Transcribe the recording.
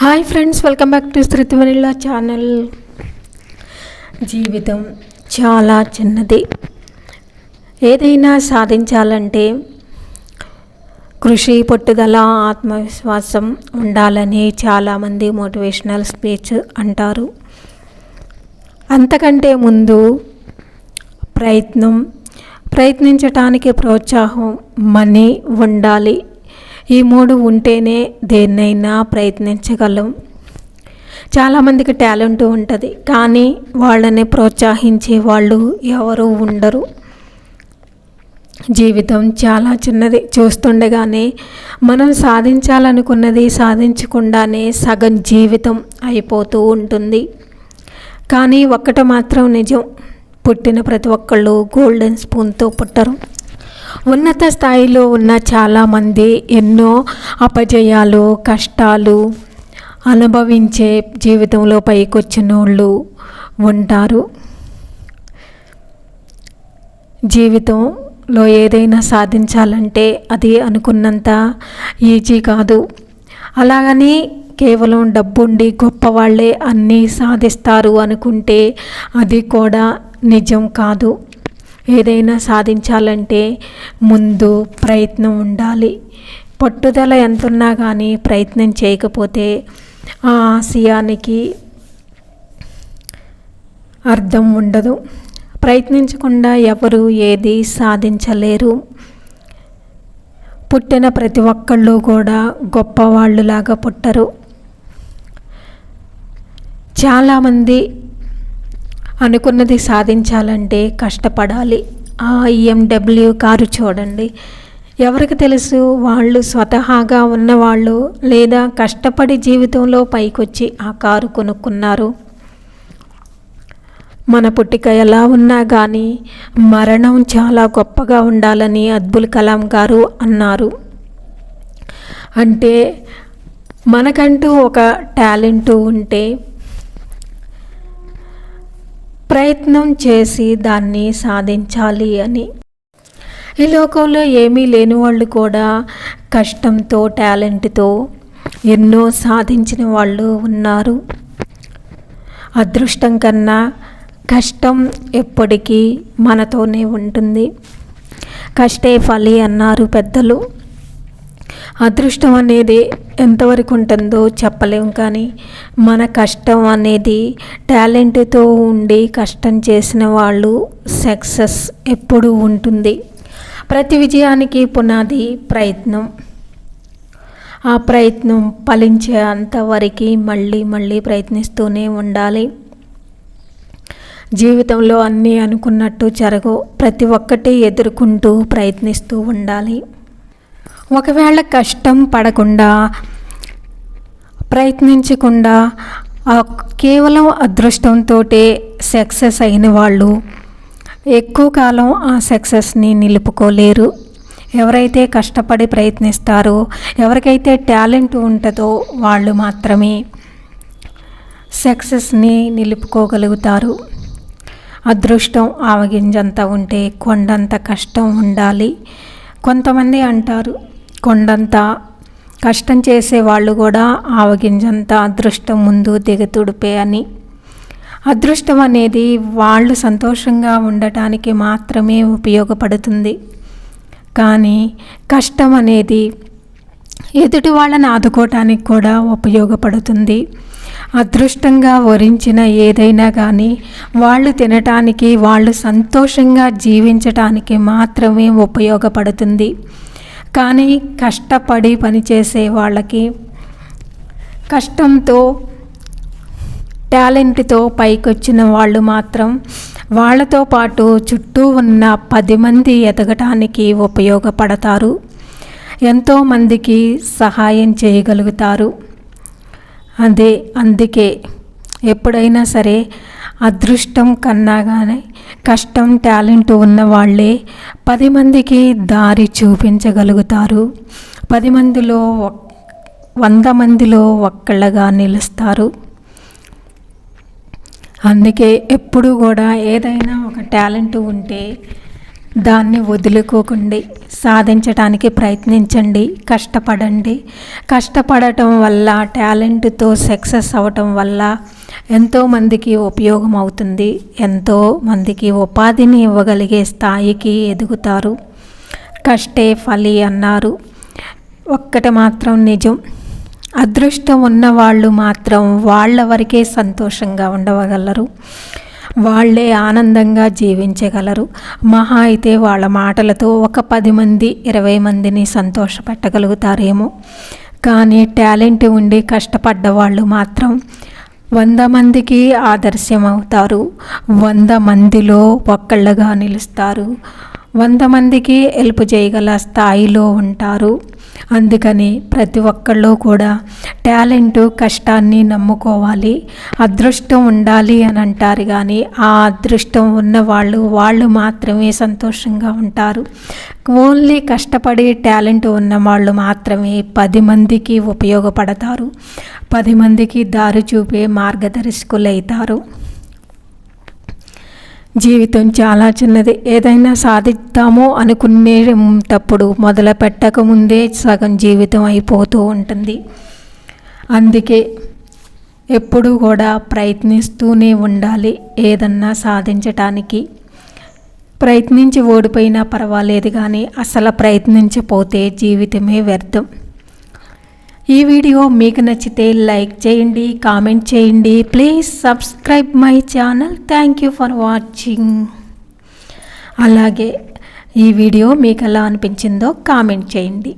Hi friends, welcome back to Shruti vanilla channel. జీవితం చాలా చిన్నది. ఏదైనా సాధించాలంటే కృషి, పట్టుదల, ఆత్మవిశ్వాసం ఉండాలని చాలామంది మోటివేషనల్ స్పీచ్ అంటారు. అంతకంటే ముందు ప్రయత్నించటానికి ప్రోత్సాహం, మనీ ఉండాలి. ఈ మూడు ఉంటేనే దేన్నైనా ప్రయత్నించగలం. చాలామందికి టాలెంట్ ఉంటుంది, కానీ వాళ్ళని ప్రోత్సహించే వాళ్ళు ఎవరు ఉండరు. జీవితం చాలా చిన్నది. చూస్తుండగానే మనం సాధించాలనుకున్నది సాధించకుండానే సగం జీవితం అయిపోతూ ఉంటుంది. కానీ ఒక్కటి మాత్రం నిజం, పుట్టిన ప్రతి ఒక్కళ్ళు గోల్డెన్ స్పూన్తో పుట్టరు. ఉన్నత స్థాయిలో ఉన్న చాలామంది ఎన్నో అపజయాలు, కష్టాలు అనుభవించే జీవితంలో పైకొచ్చిన వాళ్ళు ఉంటారు. జీవితంలో ఏదైనా సాధించాలంటే అది అనుకున్నంత ఈజీ కాదు. అలాగని కేవలం డబ్బుండి గొప్పవాళ్ళే అన్నీ సాధిస్తారు అనుకుంటే అది కూడా నిజం కాదు. ఏదైనా సాధించాలంటే ముందు ప్రయత్నం ఉండాలి. పట్టుదల ఎంతున్నా కానీ ప్రయత్నం చేయకపోతే ఆ ఆశయానికి అర్థం ఉండదు. ప్రయత్నించకుండా ఎవరు ఏది సాధించలేరు. పుట్టిన ప్రతి ఒక్కళ్ళు కూడా గొప్పవాళ్ళులాగా పుట్టరు. చాలామంది అనుకున్నది సాధించాలంటే కష్టపడాలి. ఆ BMW కారు చూడండి, ఎవరికి తెలుసు? వాళ్ళు స్వతహాగా ఉన్నవాళ్ళు లేదా కష్టపడి జీవితంలో పైకొచ్చి ఆ కారు కొనుక్కున్నారు. మన పుట్టిక ఎలా ఉన్నా కానీ మరణం చాలా గొప్పగా ఉండాలని అబ్దుల్ కలాం గారు అన్నారు. అంటే మనకంటూ ఒక టాలెంట్ ఉంటే ప్రయత్నం చేసి దాన్ని సాధించాలి అని. ఈ లోకంలో ఏమీ లేని వాళ్ళు కూడా కష్టంతో, టాలెంట్తో ఎన్నో సాధించిన వాళ్ళు ఉన్నారు. అదృష్టం కన్నా కష్టం ఎప్పటికీ మనతోనే ఉంటుంది. కష్టే ఫలి అన్నారు పెద్దలు. అదృష్టం అనేది ఎంతవరకు ఉంటుందో చెప్పలేం, కానీ మన కష్టం అనేది టాలెంట్తో ఉండి కష్టం చేసిన వాళ్ళు సక్సెస్ ఎప్పుడూ ఉంటుంది. ప్రతి విజయానికి పునాది ప్రయత్నం. ఆ ప్రయత్నం ఫలించే అంతవరకు మళ్ళీ ప్రయత్నిస్తూనే ఉండాలి. జీవితంలో అన్నీ అనుకున్నట్టు జరగవు. ప్రతి ఒక్కటి ఎదుర్కొంటూ ప్రయత్నిస్తూ ఉండాలి. ఒకవేళ కష్టం పడకుండా, ప్రయత్నించకుండా కేవలం అదృష్టంతో సక్సెస్ అయిన వాళ్ళు ఎక్కువ కాలం ఆ సక్సెస్ని నిలుపుకోలేరు. ఎవరైతే కష్టపడి ప్రయత్నిస్తారో, ఎవరికైతే టాలెంట్ ఉంటుందో వాళ్ళు మాత్రమే సక్సెస్ని నిలుపుకోగలుగుతారు. అదృష్టం ఆవగింజంత ఉంటే కొండంత కష్టం ఉండాలి. కొంతమంది అంటారు, కొండంత కష్టం చేసే వాళ్ళు కూడా ఆవగింజంత అదృష్టం ముందు దిగతుడిపే అని. అదృష్టం అనేది వాళ్ళు సంతోషంగా ఉండటానికి మాత్రమే ఉపయోగపడుతుంది. కానీ కష్టం అనేది ఎదుటి వాళ్ళని ఆదుకోవటానికి కూడా ఉపయోగపడుతుంది. అదృష్టంగా వరించిన ఏదైనా కానీ వాళ్ళు తినటానికి, వాళ్ళు సంతోషంగా జీవించటానికి మాత్రమే ఉపయోగపడుతుంది. కానీ కష్టపడి పనిచేసే వాళ్ళకి, కష్టంతో టాలెంట్తో పైకొచ్చిన వాళ్ళు మాత్రం వాళ్ళతో పాటు చుట్టూ ఉన్న 10 మంది ఎదగటానికి ఉపయోగపడతారు. ఎంతోమందికి సహాయం చేయగలుగుతారు. అందుకే ఎప్పుడైనా సరే అదృష్టం కన్నా కానీ కష్టం, టాలెంట్ ఉన్న వాళ్ళే 10 మందికి దారి చూపించగలుగుతారు. 10 మందిలో 100 మందిలో ఒక్కళ్ళగా నిలుస్తారు. అందుకే ఎప్పుడు కూడా ఏదైనా ఒక టాలెంట్ ఉంటే దాన్ని వదులుకోకండి, సాధించడానికి ప్రయత్నించండి, కష్టపడండి. కష్టపడటం వల్ల, టాలెంట్తో సక్సెస్ అవ్వటం వల్ల ఎంతోమందికి ఉపయోగం అవుతుంది. ఎంతోమందికి ఉపాధిని ఇవ్వగలిగే స్థాయికి ఎదుగుతారు. కష్టే ఫలి అన్నారు. ఒక్కటి మాత్రం నిజం, అదృష్టం ఉన్నవాళ్ళు మాత్రం వాళ్ళ వరకే సంతోషంగా ఉండగలరు. వాళ్ళే ఆనందంగా జీవించగలరు. మహా అయితే వాళ్ళ మాటలతో ఒక 10 మంది 20 మందిని సంతోషపెట్టగలుగుతారేమో. కానీ టాలెంట్ ఉండి కష్టపడ్డ వాళ్ళు మాత్రం 100 మందికి ఆదర్శం అవుతారు. 100 మందిలో ఒక్కళ్ళగా నిలుస్తారు. 100 మందికి హెల్ప్ చేయగల స్థాయిలో ఉంటారు. అందుకని ప్రతి ఒక్కళ్ళు కూడా టాలెంట్, కష్టాన్ని నమ్ముకోవాలి. అదృష్టం ఉండాలి అని అంటారు, కానీ ఆ అదృష్టం ఉన్న వాళ్ళు మాత్రమే సంతోషంగా ఉంటారు. ఓన్లీ కష్టపడి టాలెంట్ ఉన్న వాళ్ళు మాత్రమే 10 మందికి ఉపయోగపడతారు. 10 మందికి దారి చూపే మార్గదర్శకులు అవుతారు. జీవితం చాలా చిన్నది. ఏదైనా సాధిద్దామో అనుకునేటప్పుడు మొదలు పెట్టక ముందే సగం జీవితం అయిపోతూ ఉంటుంది. అందుకే ఎప్పుడూ కూడా ప్రయత్నిస్తూనే ఉండాలి. ఏదన్నా సాధించటానికి ప్రయత్నించి ఓడిపోయినా పర్వాలేదు, కానీ అసలు ప్రయత్నించపోతే జీవితమే వ్యర్థం. ఈ వీడియో మీకు నచ్చితే లైక్ చేయండి, కామెంట్ చేయండి. Please subscribe my channel. Thank you for watching. అలాగే ఈ వీడియో మీకు ఎలా అనిపించిందో కామెంట్ చేయండి.